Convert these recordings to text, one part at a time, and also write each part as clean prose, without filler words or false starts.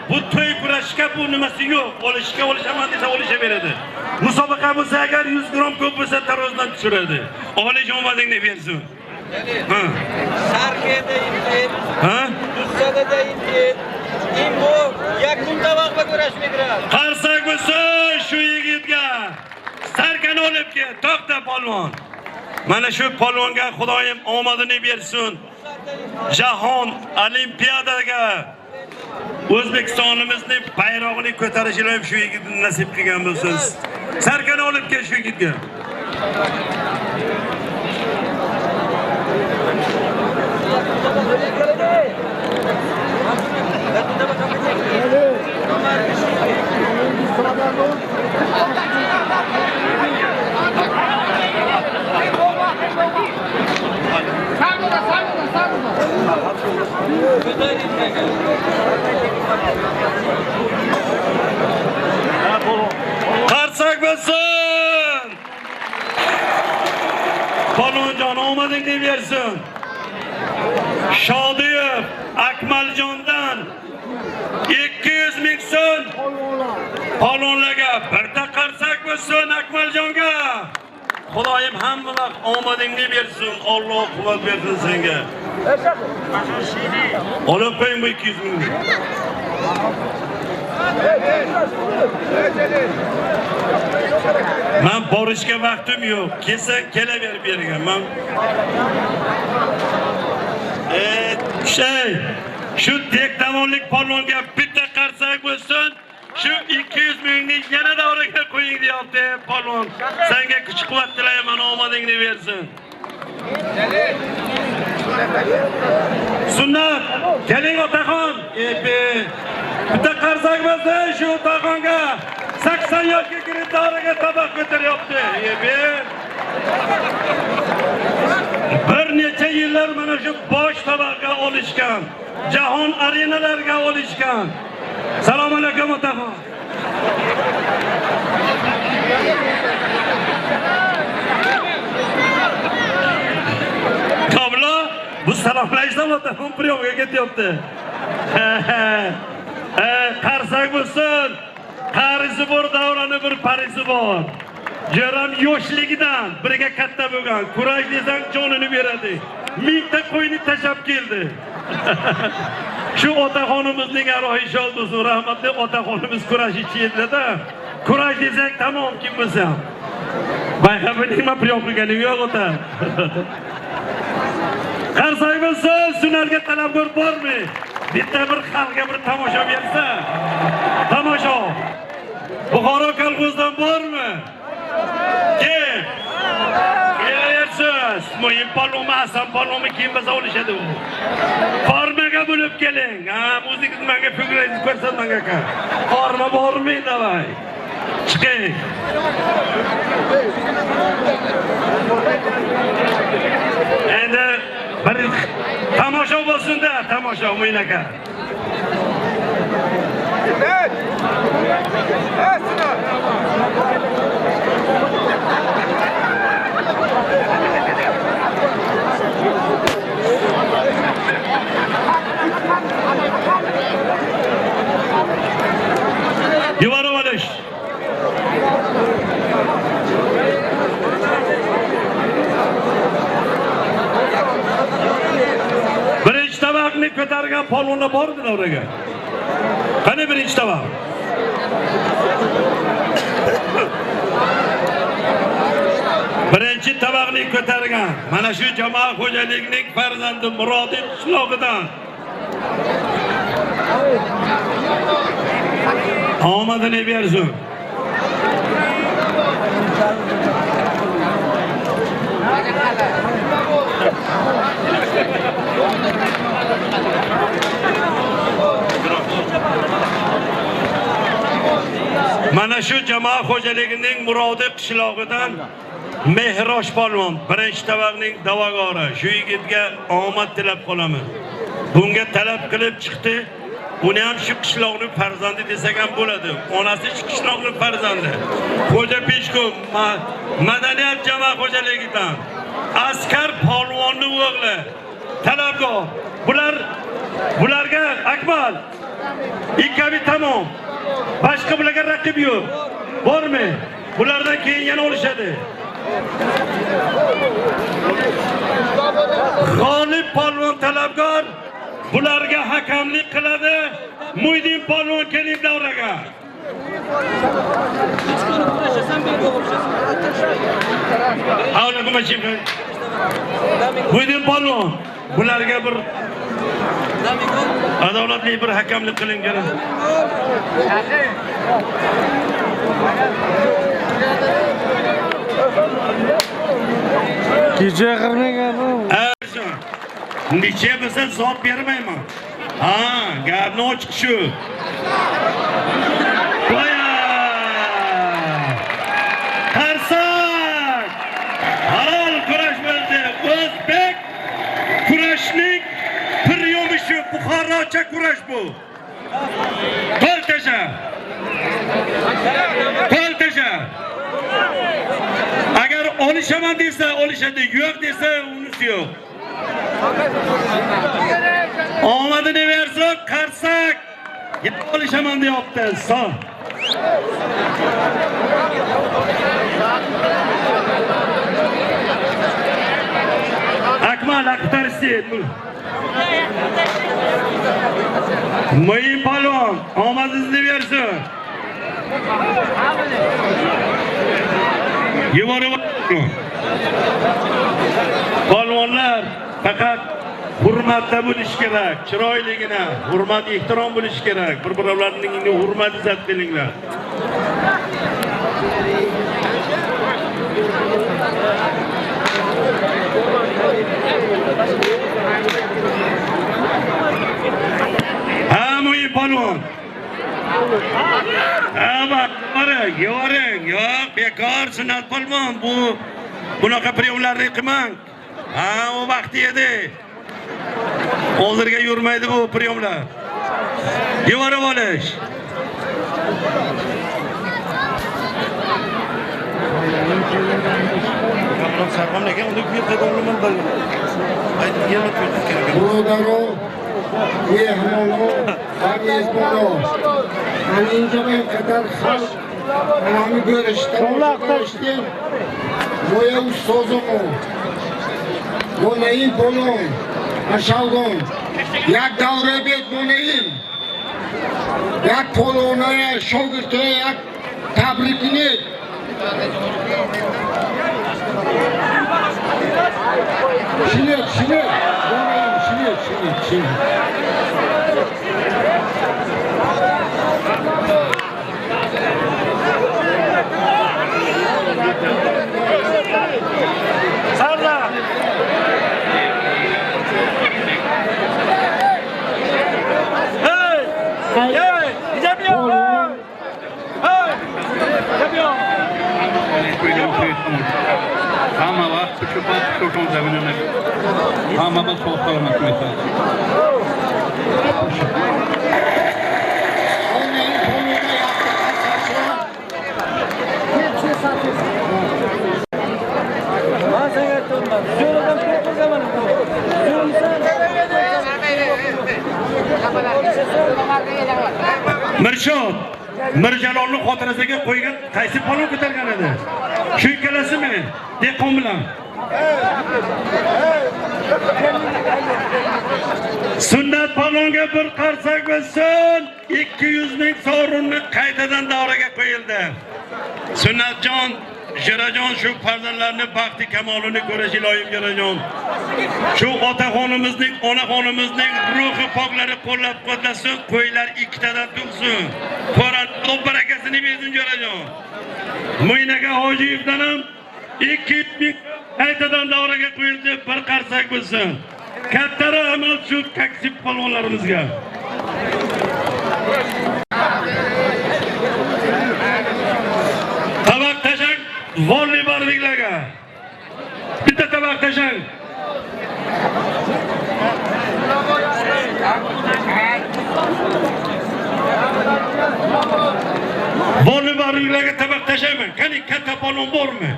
bu to'y kurashga bu nimasi yo'q. Olishaman desa olishaveradi. Musobaqa bo'lsa agar 100 gram ko'p bo'lsa tarozdan tushiradi. Olijom omadingni bersin. Ha. Sarkeda imtiyet. Ha? Dussada imtiyet. Bu yakunda vaqtga kurashmaydilar. Qarsak bo'lsin shu yigitga. Sarkani olib kel, to'xta polvon. Mana shu polvonga Xudoyim omadini bersin. Jahon Olimpiadaga O'zbekistonimizning bayrog'ini ko'tarishini ham shu yigitni nasib qilgan bo'lsin. Sarkani olib kel shu yigitga. Qarsak bo'lsin. Polvonjon omadingni bersin. Shodiyev Akmaljondan 200 ming so'm polvonlarga birta qarsak bo'lsin Akmaljonga. Xudoyim hammaga omadingni bersin. Alloh quvvat bersin senga. Olib qo'ying bu 200 ming. Men borishga vaqtim yo'q. Kelsa kelaverib berganman. Shu tekdamonlik polvonga bitta qarsak bo'lsin. Shu 200 mingni yana davraga qo'ying deyapti polvon. Senga kuch-quvvat tilayman, omadingni bersin. Sunnat, keling otaxon. Bitta qarsak bo'lsin shu otaxonga. 80 yoshga kirib davraga taboq ko'taryapti. Bir necha yillar mana shu bosh taboqqa olishgan. Jahon arenalarga olishgan. Assalomu alaykum otaxon. Kablo, bu salomlashdan otaxon priyomga ketyapti. Qarsak bo'lsin. Qarisi bor davrani bir parisi bor. Jo'ram yoshligidan birga katta bo'lgan. Kurash desang jonini beradi. Mingta qo'yni tashab keldi. Shu otaxonimizning arohi shod bo'lsin. Rahmatli otaxonimiz kurashchi edi-da. Kurash desang tamom kim bo'lsa. Bayxabining priyom qilganim yo'q ota. Qarsak bo'lsin, sunarga talabgor bormi? Bitta bir xalqqa bir tomosha bersa. Tomosha. Buxoro kolxozdan bormi? Kim? Kelayapsiz. Muhim polvonmi, Hasan polvonmi kim bo'lsa olishadi u. Formaga bo'lib keling. Ha, muzikangizni menga figurayingizni ko'rsatmang aka. Forma bormi, davay. Chiqing. Endi bir tomosha bo'lsin-da, tomosha o'yin aka. Yuvarib olish. Birinchi tabaqni ko'targan polvonlar bordi davraga. Qani birinchi tabaq? Birinchi tabaqni ko'targan mana shu jamoat xo'jaligining farzandi Murodin qishlog'idan. Omadini bersin. Mana shu jamoat xo'jaligining Murodi qishlog'idan Mehrosh polvon birinchi tabaqning da'vogori. Shu yigitga omad tilab qolaman. Bunga talab qilib chiqdi. Uni ham shu qishloqning farzandi desak ham bo'ladi. Onasi shu qishloqning farzandi. Xo'ja Peshkov madaniyat jamoat xo'jaligidan Askar polvonning o'g'li. Talabgor. Bularga Akmal ikki tamom. Başka bularga raqib yo'q. Bormi? Bulardan keyin yana olishadi. G'olib polvon talabgor bularga hakamlik qiladi. Muydin polvon kelib davraga. Havlaga mashib. Muydin polvon bularga bir adolatli bir hakamlik qilingan. Kecha qilmagan bu. Necha bo'lsa hisob bermayman. Ha, gapni ochiq shu. Qo'ya! Qarsak! Halol kurash bo'ldi. O'zbek kurashning priyomi shu, Buxorocha kurash bu. Qo'ltasha! Qo'ltasha! Agar olishaman desa, olishadi, yo'q desa, unisi yo'q. Omadini bersa, qarsak. Olishaman deyapti. Son. Akmal Akhtaristid. Muyin polvon, omadingizni bersin. Yuborib. Polvonlar faqat hurmatda bo'lish kerak, chiroyligina, hurmat, ehtirom bo'lish kerak. Bir-birlarining hurmat izzat qilinglar. Ha, Muyin polvon. Bak, yoring, yo'q, bekor Sunnat polvon, bunaqa priyomlarni qilmang. Ha, o vaqti edi. Hozirga yurmaydi bu priyomlar. Yuborib olish. Bulodarov, mehmonlar, mezbonlar. Andijonga qadar xalq ularni ko'rishdi. Moya ustozim. Monayin polvon, Ashalgon. Yak davra bet monayin. Yak polvonaya, shogirdga yak tabrikini. Shine. Monayin, shine. Sarla. Hamma vaqt shu zaminini hamma bir sog' salomat bo'lsin. Mirshod Mirjalolning xotirasiga qo'ygan qaysi polvon ko'targan edi? Shu ikkalasimi? Dehqon bilan. Sunnat polvonga bir qarsak bo'lsin, 200 ming sovrinni qaytadan davraga qo'yildi. Sunnatjon Jirajon shu farzandlarni baxti kamolini ko'rish iloyim Jirajon. Shu otaxonimizning, onaxonimizning ruhi poklari qo'llab-quvvatlasin, qo'ylar ikkitadan tug'sin. Qur'on barakasini bersin Jirajon. Mo'ynaga Hojiyevdan ham 200 ming qaytadan davraga qo'yildi, bir qarsak bo'lsin. Katta rahmat shu taksib polvonlarimizga. Tabaq tashang, volli barbiklarga. Bitta tabaq tashang. Volli barbiklarga tabaq tashayman. Qani katta polvon bormi?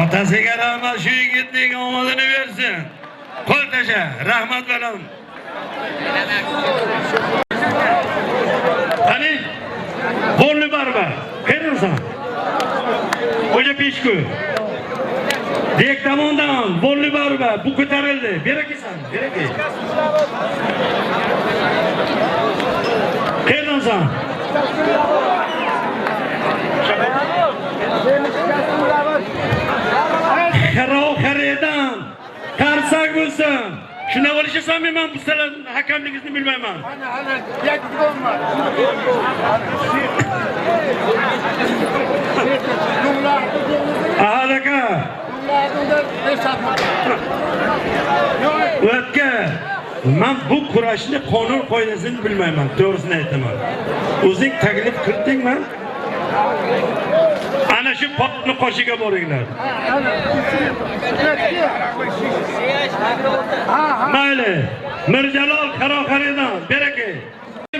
Otasiga rahmat, shu yigitning omadini bersin. Qo'l tasha, rahmat bilan. Qani? Qo'lni barba. Qayersan? O'sha peshku. Dek tomondan qo'lni barba, bu ko'tarildi. Berakisan, beraki. Qayersan? Xaroxaredan qarsak bo'lsin. Shuna bo'lishasanmi, men bu sizlar hakamligingizni bilmayman. Ahadaka. O'tga men bu kurashni qonun qoidasini bilmayman, to'g'risini aytaman. O'zing taklif kirdingmi? Ana shu potni qoshiga boringlar. Mayli, Mirjalol Qaroqaridan beraki.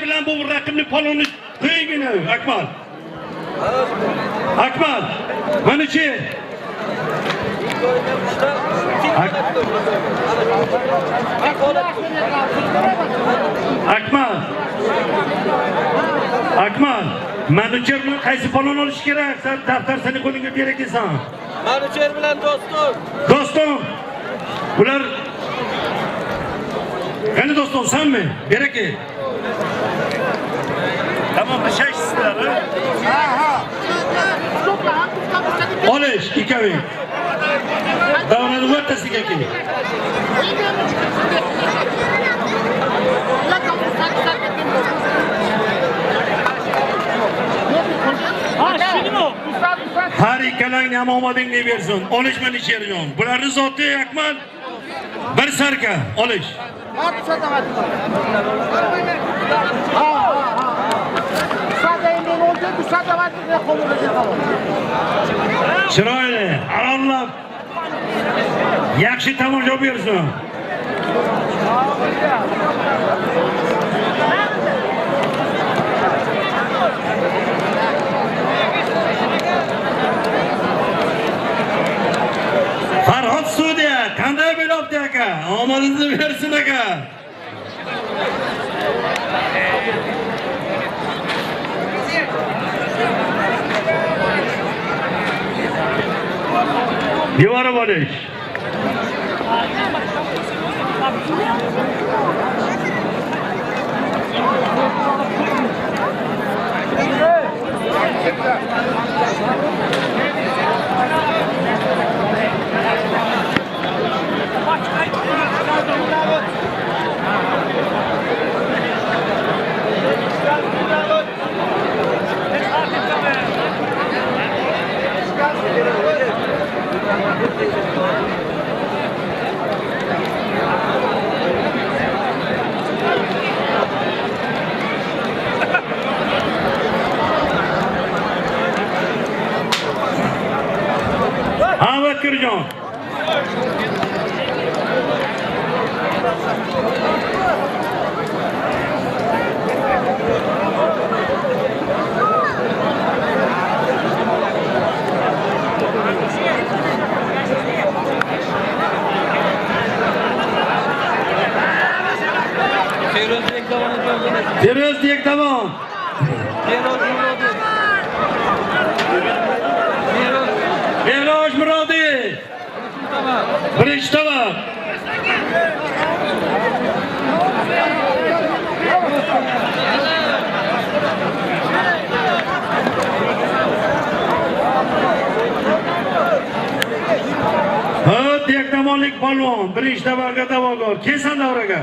Bilan bu raqibni polonni qo'ygina, Akmal. Akmal, mana-chi. Akmal, Manucher bilan qaysi polon olish kerak? Sen daftar seni qo'lingga berakisan. Manucher bilan do'stim. Do'stim. Bular qani do'stim senmi? Beraki. Tamam, nishaysizlar, ha? Olish, ikkoving. Davranni o'rtasiga kel. Har ikkalangni ham omadingni bersin. Olishmani Sherjon. Bularning zoti Akmal bir sarka olish. Chiroyli, arollab yaxshi tomosha bersin. Farhod Studiya, qanday bo'libdi aka? Omadingizni bersin aka. Devora bo'lish. Ahmet Kırcan. Feroz Diyek tamam. Feroz Murodi. Birinchi tamam. Diyek tamonlik polvon. Birinchi tamoga da'vogar. Kelsan davraga.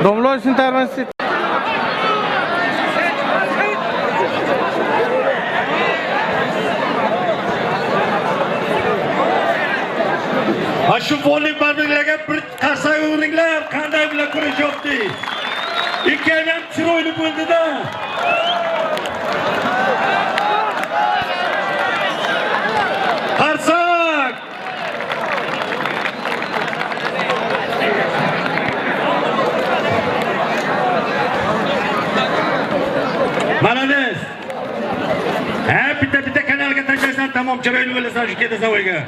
Domnul sunt intervenție. Shu volley barlarga bir qarsak o'rinlar qanday bilan kurashyapti. Ikkovi ham chiroyli bo'ldi-da. Qarsak! Malades. Ha, bitta kanalga tashlaysan, tamom, chiroyli bo'lasan, shu ketasan o'yga.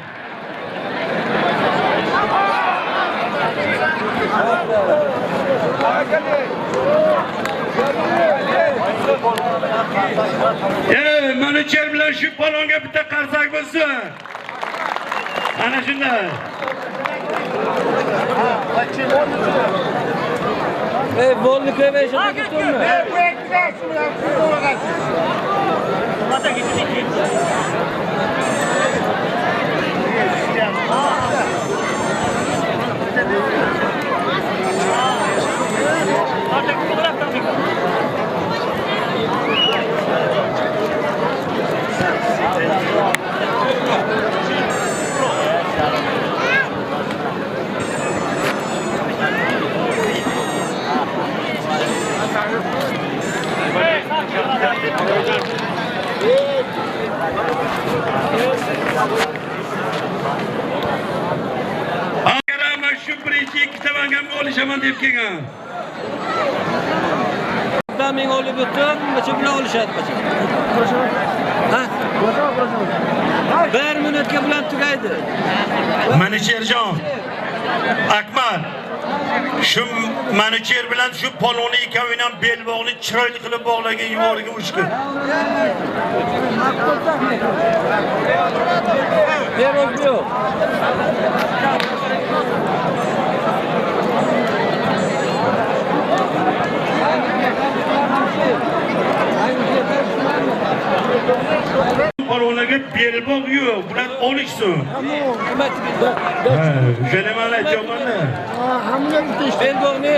Mana cher bilan shu palonga bitta qarsak bo'lsin. Ana shunday. Bolni ko'mayishga ketdingmi? Agar shu birinchi ikkita mangam olishaman deb kelgan. Men olib o'tdim, necha bilan olishadi qachon? Ha? 1 minutga bilan tugaydi. Mana Sherjon. Akmal. Shu Manucher bilan shu polvonni ikkovining ham belbog'ni chiroyli qilib bog'lagan yuborgan ushki. Berobyo. Polvonlarga belbog' yo'q, bular olishsin. Jeleman aytayapman-da. Belbog'ni.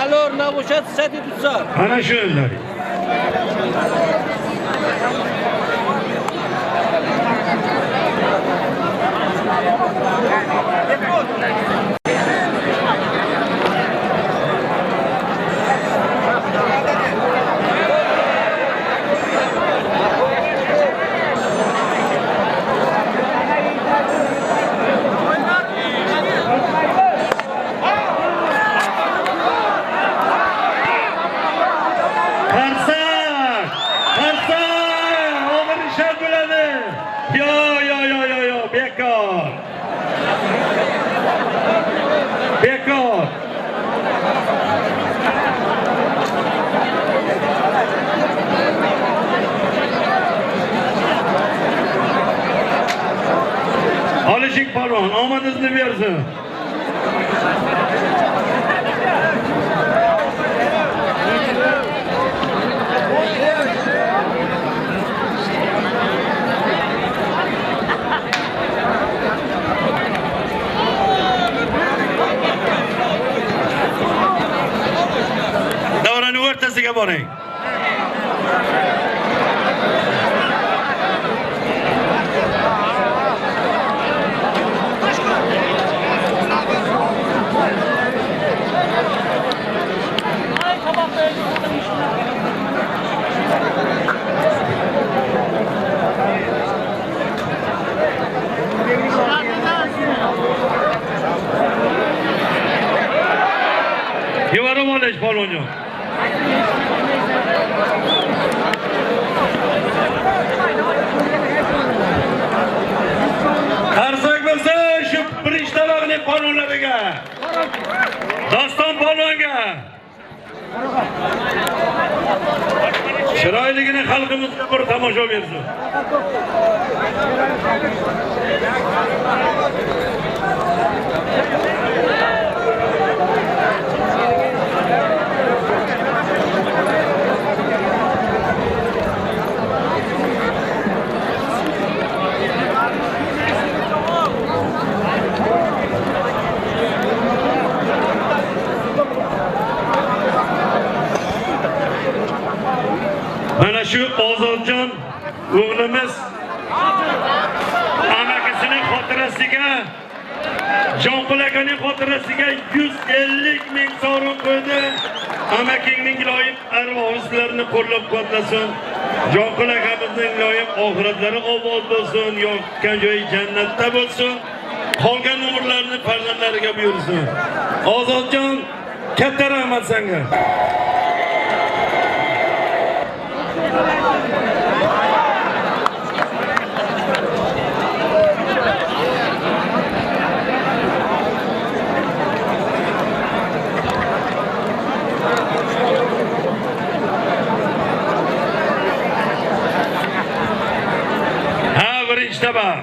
Alor navoshat sati tutsa. Ana shunlar. Bekor. Olishik polvon, omadingizni bersin. Davraning o'rtasiga boring. Yuvarib olish polvonjon. Qarsak bo'lsa shu birinchi tabaqning polvonlariga. Doston polvonga. Chiroyligini xalqimizga bir tomosha bersin. Mana shu Ozodjon o'g'limiz amakisining xotirasiga Jonqul akaning xotirasiga 150 ming so'm qo'ydi. Amakingning iloyim arvohi sizlarni qo'llab-quvvatlasin. Jonqul akamizning iloyim oxiratlari obod bo'lsin, yotgan joyi jannatda bo'lsin. Qolgan umrlarini farzandlariga buyursin. Ozodjon, katta rahmat senga. Birinchi tabaq.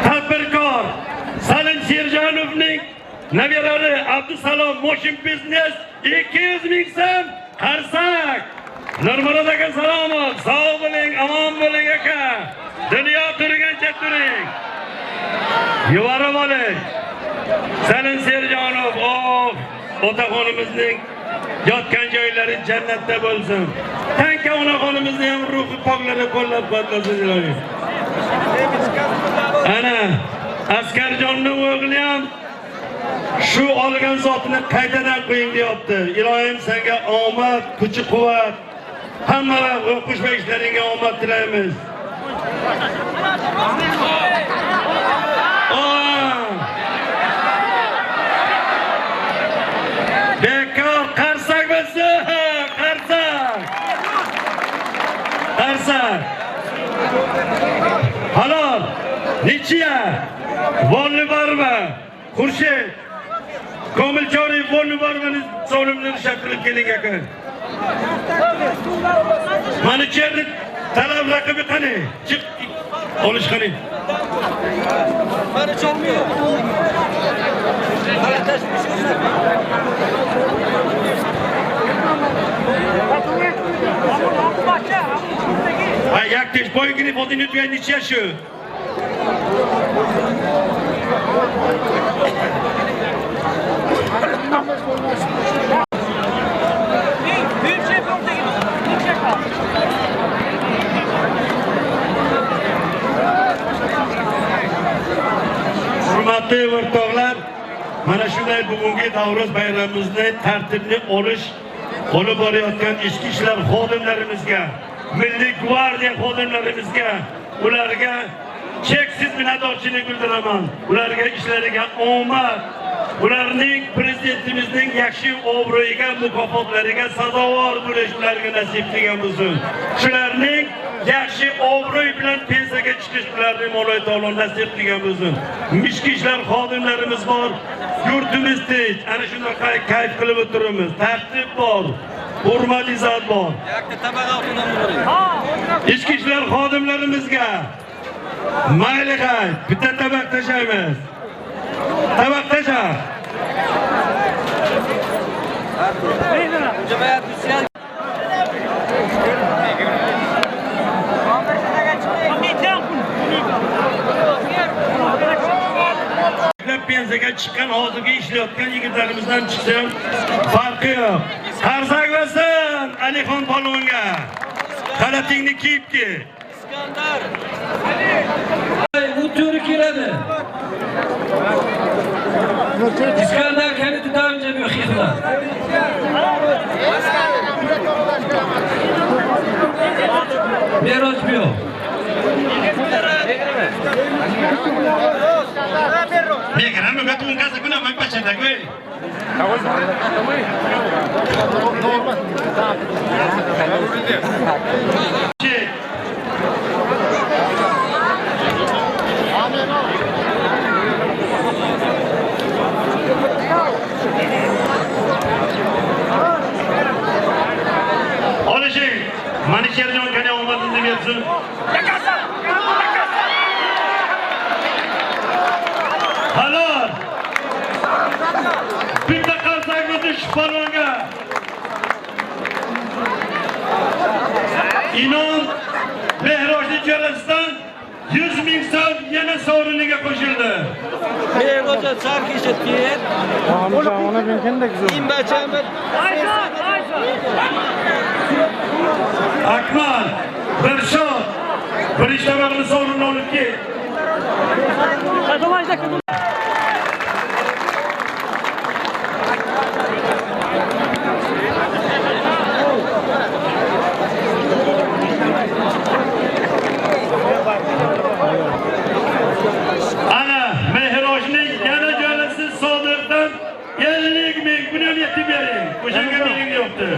Tadbirkor Salim Serjonovning nabiralari Abdusalom Motion Business 200 ming so'm qarsak. Nurmurod aka salomot, sog' bo'ling, omon bo'ling aka. Dunyo turgancha turing. Yuvarib oling. Salim Serjonov, otaxonimizning yotgan joylari jannatda bo'lsin. Tanka onaxonimizni ham ruhi poklari qo'llab-quvvatlasin iloyim. Ana Askarjonning o'g'li ham shu olgan zotni qaytadan qo'ying deyapti. Iloyim senga omad, kuch-quvvat, hamma o'qish va ishlaringga omad tilaymiz. Bekor qarsak bo'lsin, qarsak. Halol, nechiya? Volni bormi? Xurshid, Komilchoriy volni bormi? So'limni shakilib keling ekan. Mana bu yerda talab raqibi qani? Chiq, olish qani? Mana chormiyor. Ay, yaktish boygini fotini tutgan necha shu? Hurmatli o'rtoqlar, mana shunday bugungi Navro'z bayramimizni tartibli olib borayotgan ichki ishlar xodimlarimizga, Milliy gvardiya xodimlarimizga, ularga cheksiz minnatdorchilik bildiraman. Ularga ishlariga omad, ularning prezidentimizning yaxshi obro'yiga, mukofotlariga sazovor bo'lish ularga nasib qilgan bo'lsin. Shularning yaxshi obro'y bilan pensiyaga chiqish ularning Mavloy taolo nasib qilgan bo'lsin. Ichki ishlar xodimlarimiz bor, yurtimiz tinch, ana shunaqa kayf qilib o'tiramiz. Tartib bor, hurmat izzat bor. Ichki ishlar xodimlarimizga mayli qay, bitta tabaq tashlaymiz. Tabaq tasha. Pensiyaga chiqqan, hozirgi ishlayotgan yigitlarimizdan chiqsa farqi yo'q. Qarsak bo'lsin Alixon polvonga. Xalatingni kiyibki. Iskandar. U to'ri keladi. Iskandar kelib tutamja bu xizmat. Meros bu. Begrama betul casa kuna mai pacha da gwe. Olishing, mana Sherjon kana omadingizni bersin. Halol. Bitta qalsak o'tish polvonga. Inom 100 ming so'm yana sovriniga qo'shildi. Mehroja sarki işitken. Amca ona ben kendi güzel. İmbaçamı. Akmal, Birshot, birinchi tabaqni sovrinni olib kel. Ana Mehrojning yana jalasi Sodiqdan 50 ming buni ham yetib bering. O'shanga mering yo'qdi.